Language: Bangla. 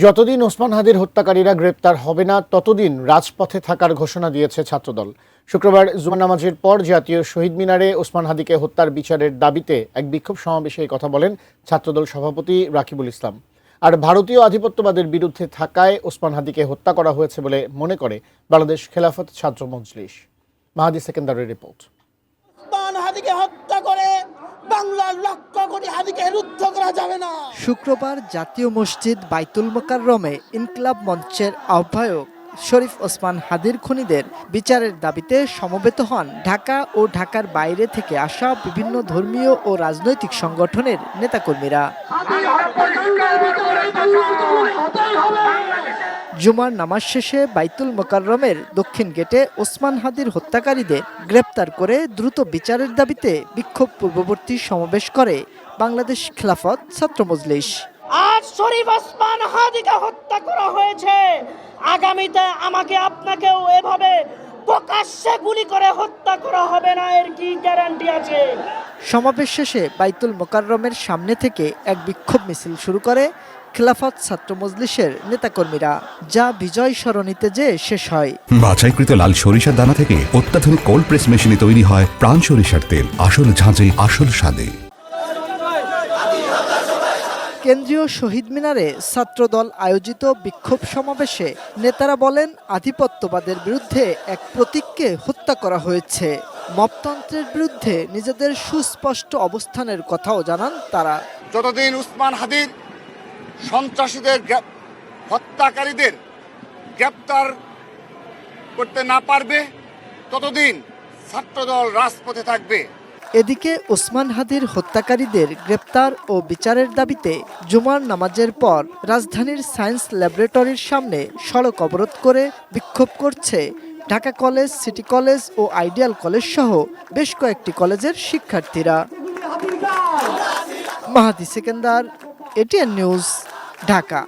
যতদিন ওসমান হাদির হত্যাকারীরা গ্রেপ্তার হবে না ততদিন রাজপথে থাকার ঘোষণা দিয়েছে ছাত্রদল। শুক্রবার জুমার নামাজের পর জাতীয় শহীদ মিনারে ওসমান হাদিকে হত্যার বিচারের দাবিতে এক বিক্ষোভ সমাবেশে এই কথা বলেন ছাত্রদল সভাপতি রাকিবুল ইসলাম। আর ভারতীয় আধিপত্যবাদের বিরুদ্ধে থাকায় ওসমান হাদিকে হত্যা করা হয়েছে বলে মনে করে বাংলাদেশ খেলাফত ছাত্র মজলিস। মাহাদি সেকেন্দারের রিপোর্ট। ওসমান হাদিকে হত্যা করে বাংলার লক্ষ কোটি হাদিকে রুদ্ধ করা যাবে না। শুক্রবার জাতীয় মসজিদ বাইতুল মোকাররমে ইনকিলাব মঞ্চের আহ্বায়ক শরীফ ওসমান হাদির খুনিদের বিচারের দাবিতে সমবেত হন ঢাকা ও ঢাকার বাইরে থেকে আসা বিভিন্ন ধর্মীয় ও রাজনৈতিক সংগঠনের নেতাকর্মীরা। জুমার নামাজ শেষে বাইতুল মোকাররমের দক্ষিণ গেটে ওসমান হাদির হত্যাকারীদের গ্রেপ্তার করে দ্রুত বিচারের দাবিতে বিক্ষোভ পূর্ববর্তী সমাবেশ করে বাংলাদেশ খেলাফত ছাত্র মজলিস। আজ শরীফ ওসমান হাদিকে হত্যা করা হয়েছে, আগামীতে আমাকে আপনাকেও এভাবে প্রকাশ্যে গুলি করে হত্যা করা হবে না, এর কি গ্যারান্টি আছে? সমাবেশ শেষে বাইতুল মোকাররমের সামনে থেকে এক বিক্ষোভ মিছিল শুরু করে খেলাফত ছাত্র মজলিসের নেতাকর্মীরা, যা বিজয় সরণিতে যে শেষ হয়। বাছাইকৃত লাল সরিষার দানা থেকে অত্যাধুনিক কোল্ড প্রেস মেশিনে তৈরি হয় প্রাণ সরিষার তেল, আসল ঝাঁঝে আসল স্বাদে। কেন্দ্রীয় শহীদ মিনারে ছাত্রদল আয়োজিত বিক্ষোভ সমাবেশে নেতারা বলেন, আধিপত্যবাদের বিরুদ্ধে এক প্রতীককে হত্যা করা হয়েছে। মপতন্ত্রের বিরুদ্ধে নিজেদের সুস্পষ্ট অবস্থানের কথাও জানান তারা। যতদিন ওসমান হাদির সন্ত্রাসীদের হত্যাকারীদের গ্রেপ্তার করতে না পারবে ততদিন ছাত্রদল রাজপথে থাকবে। এদিকে ওসমান হাদির হত্যাকারীদের গ্রেপ্তার ও বিচারের দাবিতে জুমার নামাজের পর রাজধানীর সায়েন্স ল্যাবরেটরির সামনে সড়ক অবরোধ করে বিক্ষোভ করছে ঢাকা কলেজ, সিটি কলেজ ও আইডিয়াল কলেজ সহ বেশ কয়েকটি কলেজের শিক্ষার্থীরা। মাহাদি সেকেন্দার, এটিএন নিউজ, ঢাকা।